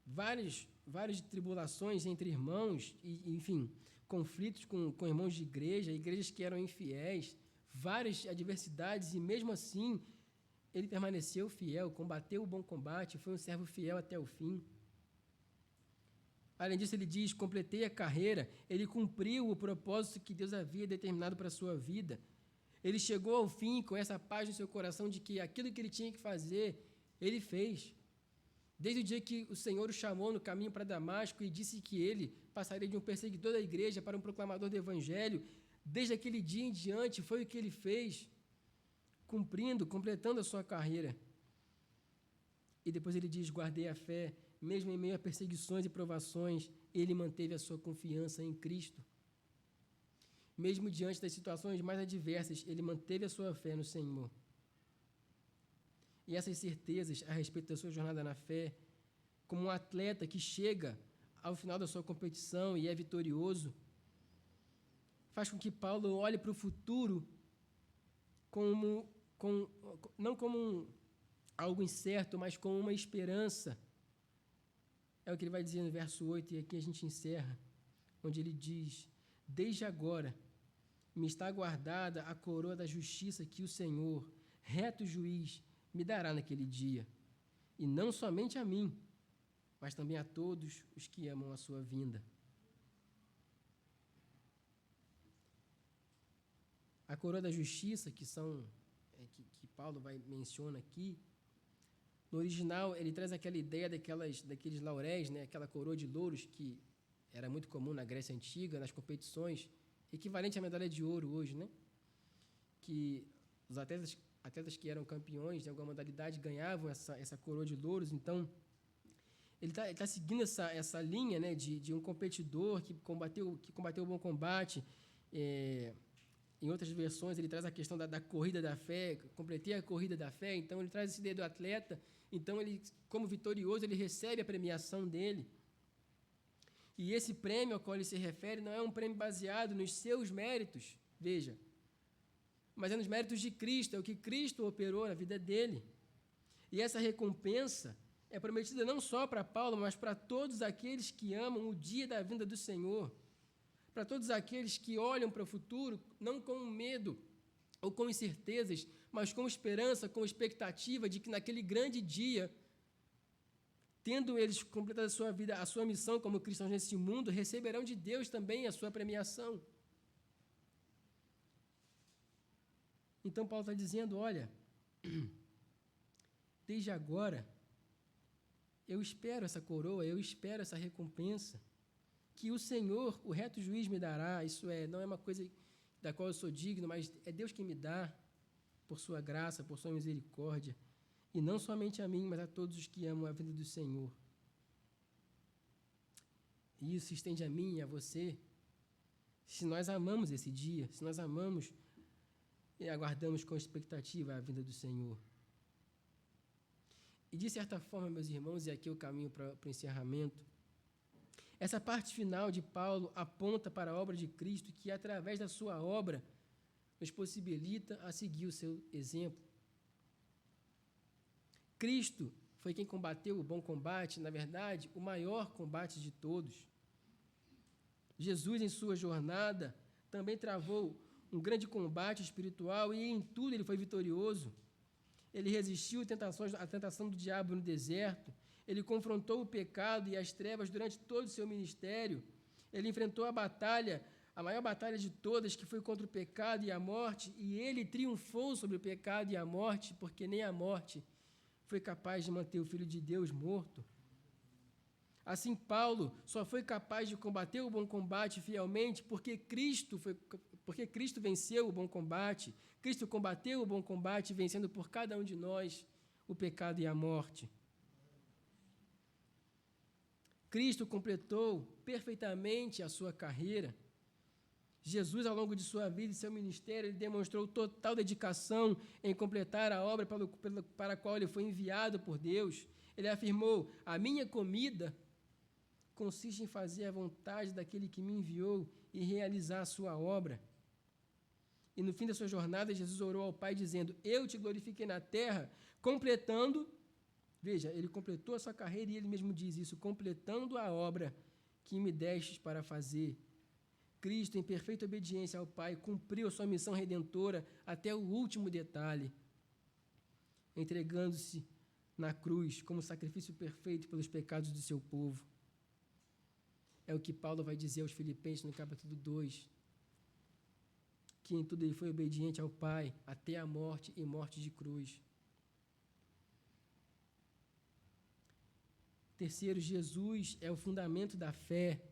Várias tribulações entre irmãos, e, enfim, conflitos com irmãos de igrejas que eram infiéis, várias adversidades, e mesmo assim ele permaneceu fiel, combateu o bom combate, foi um servo fiel até o fim. Além disso, ele diz, completei a carreira, ele cumpriu o propósito que Deus havia determinado para a sua vida. Ele chegou ao fim com essa paz no seu coração de que aquilo que ele tinha que fazer, ele fez. Desde o dia que o Senhor o chamou no caminho para Damasco e disse que ele passaria de um perseguidor da igreja para um proclamador do Evangelho, desde aquele dia em diante foi o que ele fez, completando a sua carreira. E depois ele diz, guardei a fé, mesmo em meio a perseguições e provações, ele manteve a sua confiança em Cristo. Mesmo diante das situações mais adversas, ele manteve a sua fé no Senhor. E essas certezas a respeito da sua jornada na fé, como um atleta que chega ao final da sua competição e é vitorioso, faz com que Paulo olhe para o futuro não como algo incerto, mas como uma esperança. É o que ele vai dizer no verso 8, e aqui a gente encerra, onde ele diz, desde agora me está guardada a coroa da justiça que o Senhor, reto juiz, me dará naquele dia, e não somente a mim, mas também a todos os que amam a sua vinda. A coroa da justiça, que Paulo menciona aqui, no original ele traz aquela ideia daqueles lauréis, né, aquela coroa de louros que era muito comum na Grécia Antiga, nas competições, equivalente à medalha de ouro hoje, né? que os atletas que eram campeões de alguma modalidade ganhavam essa coroa de louros. Então, ele tá seguindo essa linha, né, de um competidor que combateu o bom combate. Em outras versões, ele traz a questão da corrida da fé, completei a corrida da fé. Então, ele traz esse ideia do atleta. Então, ele, como vitorioso, ele recebe a premiação dele. E esse prêmio ao qual ele se refere não é um prêmio baseado nos seus méritos, veja, mas é nos méritos de Cristo, é o que Cristo operou na vida dele. E essa recompensa é prometida não só para Paulo, mas para todos aqueles que amam o dia da vinda do Senhor, para todos aqueles que olham para o futuro, não com medo ou com incertezas, mas com esperança, com expectativa de que naquele grande dia, tendo eles completado a sua vida, a sua missão como cristãos nesse mundo, receberão de Deus também a sua premiação. Então, Paulo está dizendo, olha, desde agora, eu espero essa coroa, eu espero essa recompensa, que o Senhor, o reto juiz, me dará. Isso não é uma coisa da qual eu sou digno, mas é Deus que me dá, por sua graça, por sua misericórdia, e não somente a mim, mas a todos os que amam a vida do Senhor. E isso se estende a mim e a você, se nós amamos esse dia, se nós amamos e aguardamos com expectativa a vinda do Senhor. E, de certa forma, meus irmãos, e aqui eu caminho para o encerramento, essa parte final de Paulo aponta para a obra de Cristo, que, através da sua obra, nos possibilita a seguir o seu exemplo. Cristo foi quem combateu o bom combate, na verdade, o maior combate de todos. Jesus, em sua jornada, também travou um grande combate espiritual e em tudo ele foi vitorioso. Ele resistiu à tentação do diabo no deserto, ele confrontou o pecado e as trevas durante todo o seu ministério, ele enfrentou a maior batalha de todas, que foi contra o pecado e a morte, e ele triunfou sobre o pecado e a morte, porque nem a morte foi capaz de manter o Filho de Deus morto. Assim, Paulo só foi capaz de combater o bom combate fielmente porque Cristo venceu o bom combate. Cristo combateu o bom combate, vencendo por cada um de nós o pecado e a morte. Cristo completou perfeitamente a sua carreira. Jesus, ao longo de sua vida e seu ministério, ele demonstrou total dedicação em completar a obra para a qual ele foi enviado por Deus. Ele afirmou: a minha comida consiste em fazer a vontade daquele que me enviou e realizar a sua obra. E no fim da sua jornada, Jesus orou ao Pai dizendo: eu te glorifiquei na terra, completando, veja, ele completou a sua carreira e ele mesmo diz isso, completando a obra que me destes para fazer. Cristo, em perfeita obediência ao Pai, cumpriu a sua missão redentora até o último detalhe, entregando-se na cruz como sacrifício perfeito pelos pecados do seu povo. É o que Paulo vai dizer aos Filipenses no capítulo 2, que em tudo ele foi obediente ao Pai até a morte e morte de cruz. Terceiro, Jesus é o fundamento da fé.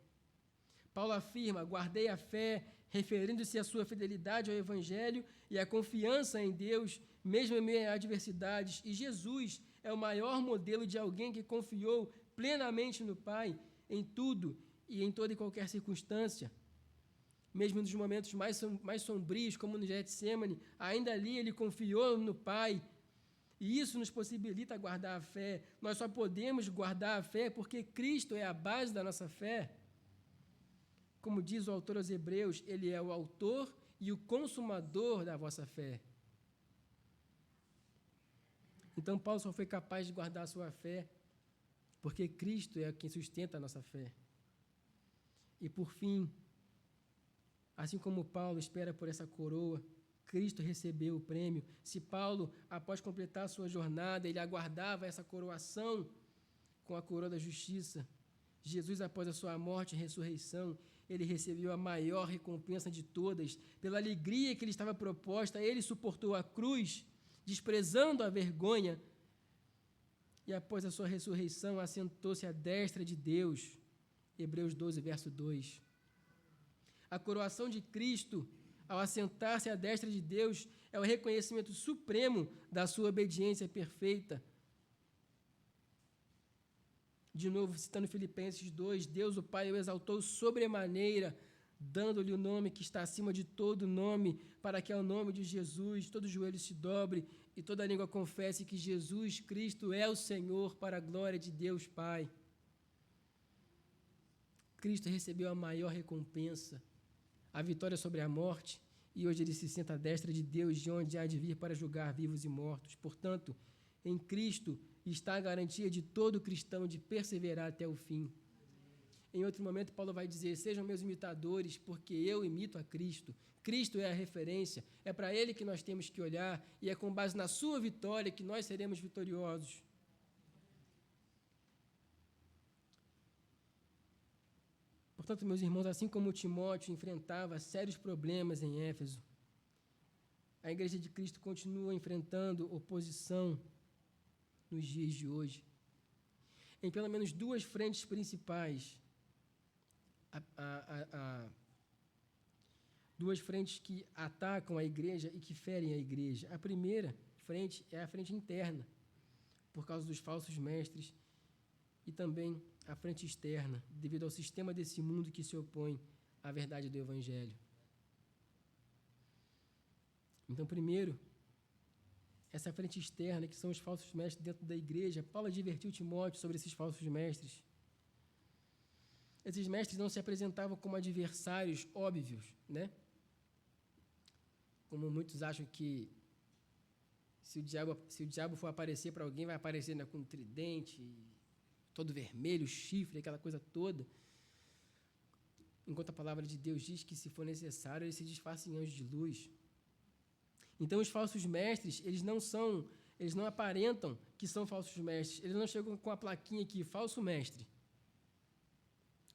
Paulo afirma: guardei a fé, referindo-se à sua fidelidade ao Evangelho e à confiança em Deus, mesmo em meio a adversidades. E Jesus é o maior modelo de alguém que confiou plenamente no Pai, em tudo e em toda e qualquer circunstância. Mesmo nos momentos mais sombrios, como no Getsêmani, ainda ali ele confiou no Pai. E isso nos possibilita guardar a fé. Nós só podemos guardar a fé porque Cristo é a base da nossa fé. Como diz o autor aos Hebreus, ele é o autor e o consumador da vossa fé. Então, Paulo só foi capaz de guardar a sua fé porque Cristo é quem sustenta a nossa fé. E, por fim, assim como Paulo espera por essa coroa, Cristo recebeu o prêmio. Se Paulo, após completar a sua jornada, ele aguardava essa coroação com a coroa da justiça, Jesus, após a sua morte e ressurreição, ele recebeu a maior recompensa de todas. Pela alegria que lhe estava proposta, ele suportou a cruz, desprezando a vergonha, e após a sua ressurreição, assentou-se à destra de Deus. Hebreus 12, verso 2. A coroação de Cristo, ao assentar-se à destra de Deus, É o reconhecimento supremo da sua obediência perfeita. De novo, citando Filipenses 2, Deus o Pai o exaltou sobremaneira, dando-lhe o nome que está acima de todo nome, para que ao nome de Jesus todo joelho se dobre e toda língua confesse que Jesus Cristo é o Senhor, para a glória de Deus Pai. Cristo recebeu a maior recompensa, a vitória sobre a morte, e hoje ele se senta à destra de Deus, de onde há de vir para julgar vivos e mortos. Portanto, em Cristo está a garantia de todo cristão de perseverar até o fim. Em outro momento, Paulo vai dizer: sejam meus imitadores, porque eu imito a Cristo. Cristo é a referência, é para Ele que nós temos que olhar, e é com base na sua vitória que nós seremos vitoriosos. Portanto, meus irmãos, assim como Timóteo enfrentava sérios problemas em Éfeso, a Igreja de Cristo continua enfrentando oposição nos dias de hoje. Em pelo menos duas frentes principais, duas frentes que atacam a igreja e que ferem a igreja. A primeira frente é a frente interna, por causa dos falsos mestres, e também a frente externa, devido ao sistema desse mundo que se opõe à verdade do Evangelho. Então, primeiro, essa frente externa, que são os falsos mestres dentro da igreja. Paulo advertiu Timóteo sobre esses falsos mestres. Esses mestres não se apresentavam como adversários óbvios, né? Como muitos acham que se o diabo for aparecer para alguém, vai aparecer, né, com um tridente, todo vermelho, chifre, aquela coisa toda. Enquanto a palavra de Deus diz que, se for necessário, ele se disfarça em anjo de luz. Então, os falsos mestres, eles não aparentam que são falsos mestres. Eles não chegam com a plaquinha aqui, falso mestre.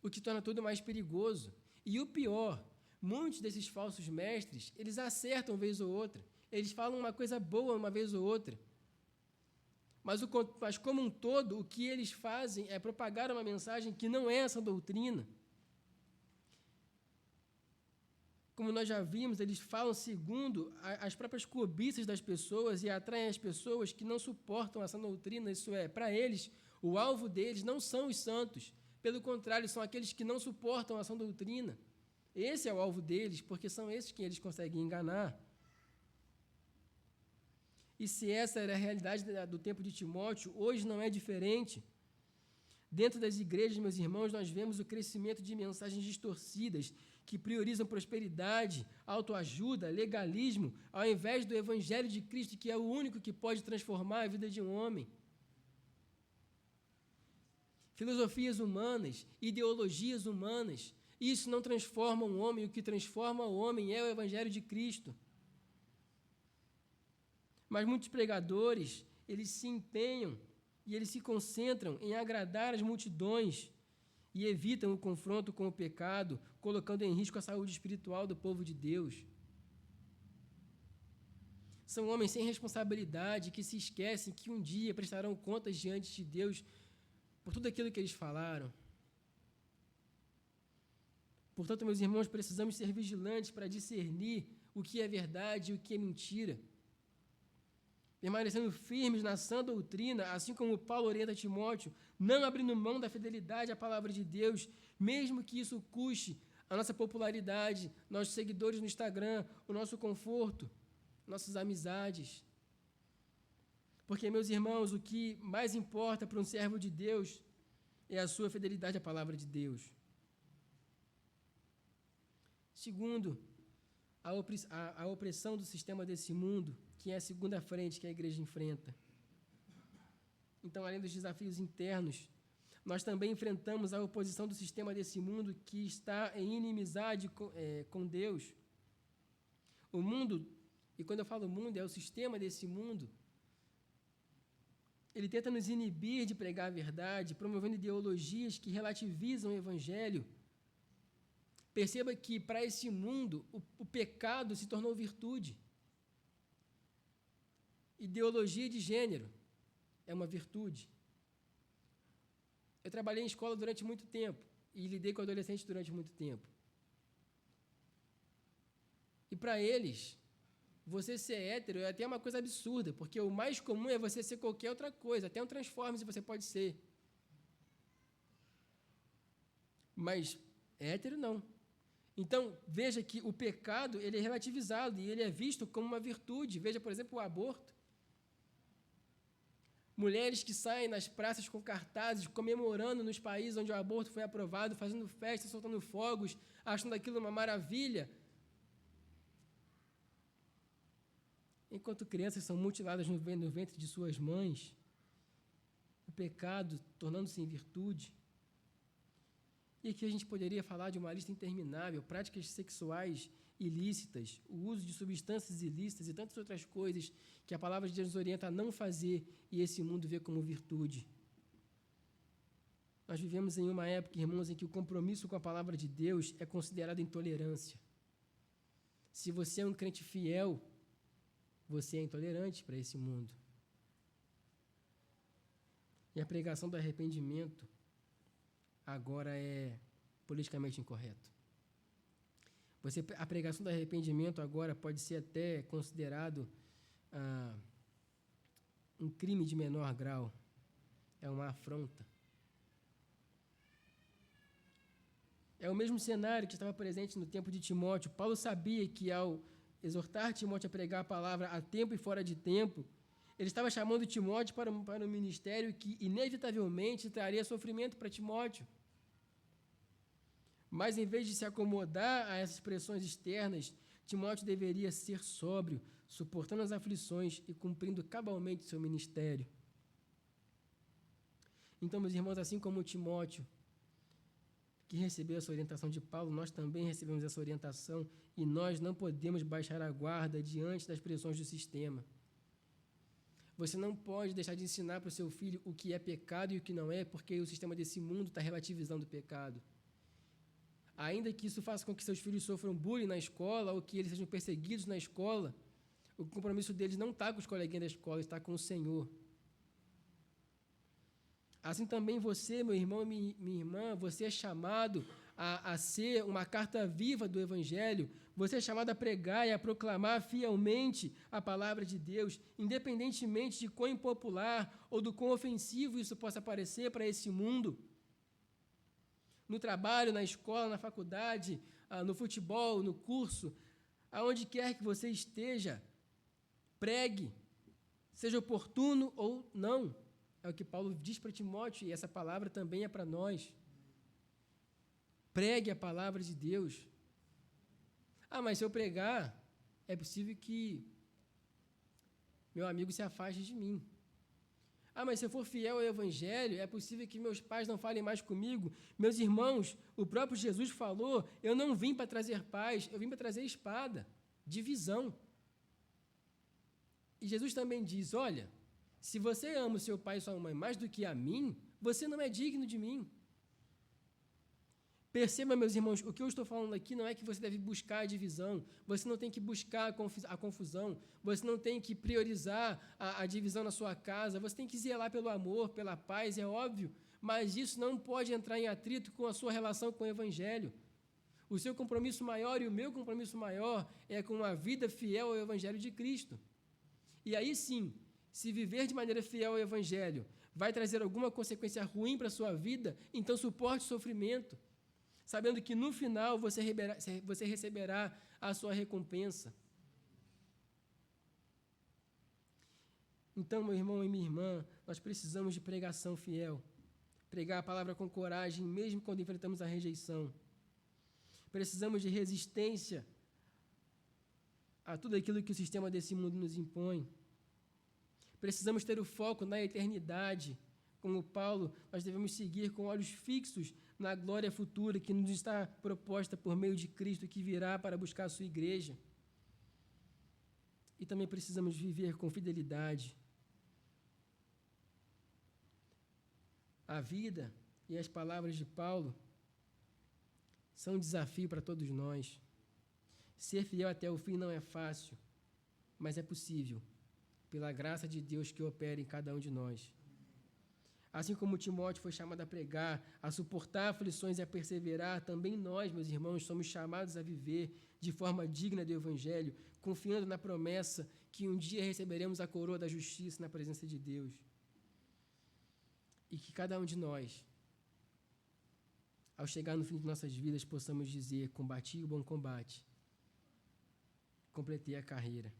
O que torna tudo mais perigoso. E o pior, muitos desses falsos mestres, eles acertam vez ou outra. Eles falam uma coisa boa uma vez ou outra. Mas como um todo, o que eles fazem é propagar uma mensagem que não é essa doutrina. Como nós já vimos, eles falam segundo as próprias cobiças das pessoas e atraem as pessoas que não suportam essa doutrina. Isso é, para eles, o alvo deles não são os santos. Pelo contrário, são aqueles que não suportam essa doutrina. Esse é o alvo deles, porque são esses que eles conseguem enganar. E se essa era a realidade do tempo de Timóteo, hoje não é diferente. Dentro das igrejas, meus irmãos, nós vemos o crescimento de mensagens distorcidas que priorizam prosperidade, autoajuda, legalismo, ao invés do Evangelho de Cristo, que é o único que pode transformar a vida de um homem. Filosofias humanas, ideologias humanas, isso não transforma um homem. O que transforma o homem é o Evangelho de Cristo. Mas muitos pregadores, eles se empenham e eles se concentram em agradar as multidões e evitam o confronto com o pecado, colocando em risco a saúde espiritual do povo de Deus. São homens sem responsabilidade que se esquecem que um dia prestarão contas diante de Deus por tudo aquilo que eles falaram. Portanto, meus irmãos, precisamos ser vigilantes para discernir o que é verdade e o que é mentira. Permanecendo firmes na sã doutrina, assim como Paulo orienta Timóteo, não abrindo mão da fidelidade à palavra de Deus, mesmo que isso custe a nossa popularidade, nossos seguidores no Instagram, o nosso conforto, nossas amizades. Porque, meus irmãos, o que mais importa para um servo de Deus é a sua fidelidade à palavra de Deus. Segundo, a opressão do sistema desse mundo, que é a segunda frente que a igreja enfrenta. Então, além dos desafios internos, nós também enfrentamos a oposição do sistema desse mundo que está em inimizade com Deus. O mundo, e quando eu falo mundo, é o sistema desse mundo, ele tenta nos inibir de pregar a verdade, promovendo ideologias que relativizam o Evangelho. Perceba que, para esse mundo, o pecado se tornou virtude. Ideologia de gênero é uma virtude. Eu trabalhei em escola durante muito tempo e lidei com adolescentes durante muito tempo. E para eles, você ser hétero é até uma coisa absurda, porque o mais comum é você ser qualquer outra coisa, até um Transformers você pode ser. Mas hétero não. Então, veja que o pecado ele é relativizado e ele é visto como uma virtude. Veja, por exemplo, o aborto. Mulheres que saem nas praças com cartazes, comemorando nos países onde o aborto foi aprovado, fazendo festa, soltando fogos, achando aquilo uma maravilha. Enquanto crianças são mutiladas no ventre de suas mães, o pecado tornando-se em virtude. E aqui a gente poderia falar de uma lista interminável, práticas sexuais ilícitas, o uso de substâncias ilícitas e tantas outras coisas que a palavra de Deus nos orienta a não fazer e esse mundo vê como virtude. Nós vivemos em uma época, irmãos, em que o compromisso com a palavra de Deus é considerado intolerância. Se você é um crente fiel, você é intolerante para esse mundo. E a pregação do arrependimento agora é politicamente incorreto. A pregação do arrependimento agora pode ser até considerado um crime de menor grau. É uma afronta. É o mesmo cenário que estava presente no tempo de Timóteo. Paulo sabia que, ao exortar Timóteo a pregar a palavra a tempo e fora de tempo, ele estava chamando Timóteo para um ministério que, inevitavelmente, traria sofrimento para Timóteo. Mas, em vez de se acomodar a essas pressões externas, Timóteo deveria ser sóbrio, suportando as aflições e cumprindo cabalmente seu ministério. Então, meus irmãos, assim como Timóteo, que recebeu essa orientação de Paulo, nós também recebemos essa orientação e nós não podemos baixar a guarda diante das pressões do sistema. Você não pode deixar de ensinar para o seu filho o que é pecado e o que não é, porque o sistema desse mundo está relativizando o pecado. Ainda que isso faça com que seus filhos sofram bullying na escola ou que eles sejam perseguidos na escola, o compromisso deles não está com os coleguinhas da escola, está com o Senhor. Assim também você, meu irmão e minha irmã, você é chamado a ser uma carta viva do Evangelho, você é chamado a pregar e a proclamar fielmente a palavra de Deus, independentemente de quão impopular ou do quão ofensivo isso possa parecer para esse mundo. No trabalho, na escola, na faculdade, no futebol, no curso, aonde quer que você esteja, pregue, seja oportuno ou não. É o que Paulo diz para Timóteo, e essa palavra também é para nós. Pregue a palavra de Deus. Mas se eu pregar, é possível que meu amigo se afaste de mim. Mas se eu for fiel ao Evangelho, é possível que meus pais não falem mais comigo. Meus irmãos, o próprio Jesus falou, eu não vim para trazer paz, eu vim para trazer espada, divisão. E Jesus também diz, olha, se você ama o seu pai e sua mãe mais do que a mim, você não é digno de mim. Perceba, meus irmãos, o que eu estou falando aqui não é que você deve buscar a divisão, você não tem que buscar a confusão, você não tem que priorizar a divisão na sua casa, você tem que zelar pelo amor, pela paz, é óbvio, mas isso não pode entrar em atrito com a sua relação com o Evangelho. O seu compromisso maior e o meu compromisso maior é com uma vida fiel ao Evangelho de Cristo. E aí sim, se viver de maneira fiel ao Evangelho vai trazer alguma consequência ruim para a sua vida, então suporte o sofrimento, sabendo que no final você receberá a sua recompensa. Então, meu irmão e minha irmã, nós precisamos de pregação fiel, pregar a palavra com coragem, mesmo quando enfrentamos a rejeição. Precisamos de resistência a tudo aquilo que o sistema desse mundo nos impõe. Precisamos ter o foco na eternidade. Como Paulo, nós devemos seguir com olhos fixos na glória futura que nos está proposta por meio de Cristo, que virá para buscar a sua igreja. E também precisamos viver com fidelidade. A vida e as palavras de Paulo são um desafio para todos nós. Ser fiel até o fim não é fácil, mas é possível, pela graça de Deus que opera em cada um de nós. Assim como Timóteo foi chamado a pregar, a suportar aflições e a perseverar, também nós, meus irmãos, somos chamados a viver de forma digna do Evangelho, confiando na promessa que um dia receberemos a coroa da justiça na presença de Deus. E que cada um de nós, ao chegar no fim de nossas vidas, possamos dizer: combati o bom combate, completei a carreira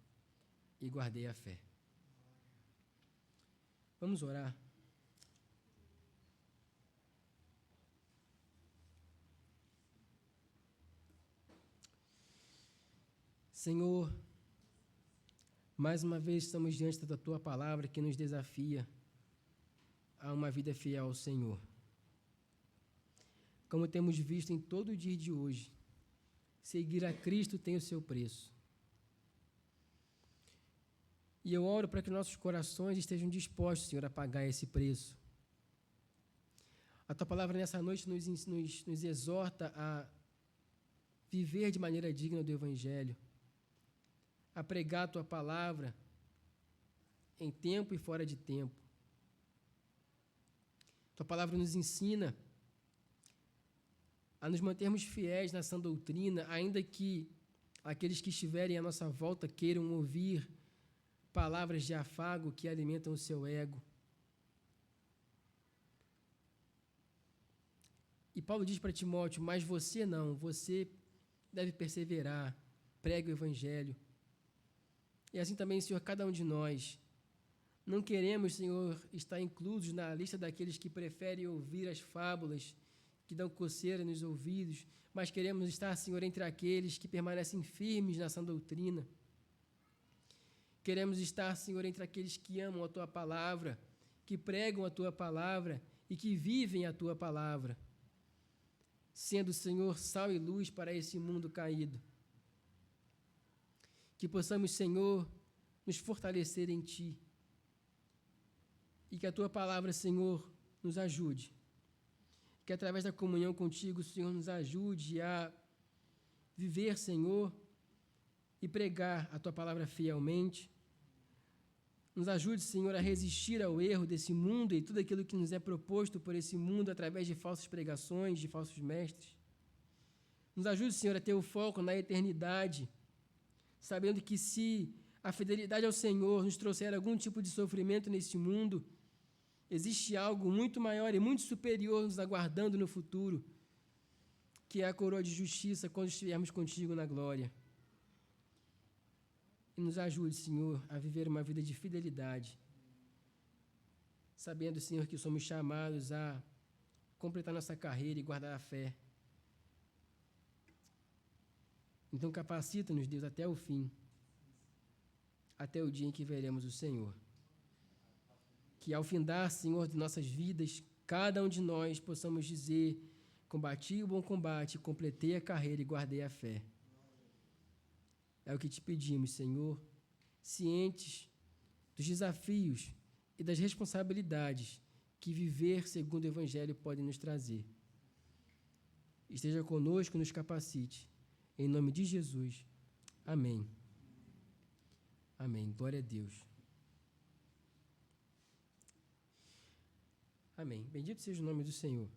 e guardei a fé. Vamos orar. Senhor, mais uma vez estamos diante da Tua palavra que nos desafia a uma vida fiel ao Senhor. Como temos visto em todo o dia de hoje, seguir a Cristo tem o seu preço. E eu oro para que nossos corações estejam dispostos, Senhor, a pagar esse preço. A Tua palavra nessa noite nos exorta a viver de maneira digna do Evangelho, a pregar a Tua palavra em tempo e fora de tempo. Tua palavra nos ensina a nos mantermos fiéis na sã doutrina, ainda que aqueles que estiverem à nossa volta queiram ouvir palavras de afago que alimentam o seu ego. E Paulo diz para Timóteo: mas você não, você deve perseverar, pregue o Evangelho. E assim também, Senhor, cada um de nós, não queremos, Senhor, estar inclusos na lista daqueles que preferem ouvir as fábulas que dão coceira nos ouvidos, mas queremos estar, Senhor, entre aqueles que permanecem firmes na sã doutrina. Queremos estar, Senhor, entre aqueles que amam a Tua palavra, que pregam a Tua palavra e que vivem a Tua palavra, sendo, Senhor, sal e luz para esse mundo caído. Que possamos, Senhor, nos fortalecer em Ti e que a Tua palavra, Senhor, nos ajude. Que através da comunhão contigo, Senhor, nos ajude a viver, Senhor, e pregar a Tua palavra fielmente. Nos ajude, Senhor, a resistir ao erro desse mundo e tudo aquilo que nos é proposto por esse mundo através de falsas pregações, de falsos mestres. Nos ajude, Senhor, a ter o foco na eternidade, sabendo que se a fidelidade ao Senhor nos trouxer algum tipo de sofrimento nesse mundo, existe algo muito maior e muito superior nos aguardando no futuro, que é a coroa de justiça quando estivermos contigo na glória. E nos ajude, Senhor, a viver uma vida de fidelidade, sabendo, Senhor, que somos chamados a completar nossa carreira e guardar a fé. Então capacita-nos, Deus, até o fim, até o dia em que veremos o Senhor. Que ao findar, Senhor, de nossas vidas, cada um de nós possamos dizer: combati o bom combate, completei a carreira e guardei a fé. É o que te pedimos, Senhor, cientes dos desafios e das responsabilidades que viver segundo o Evangelho pode nos trazer. Esteja conosco, nos capacite. Em nome de Jesus. Amém. Amém. Glória a Deus. Amém. Bendito seja o nome do Senhor.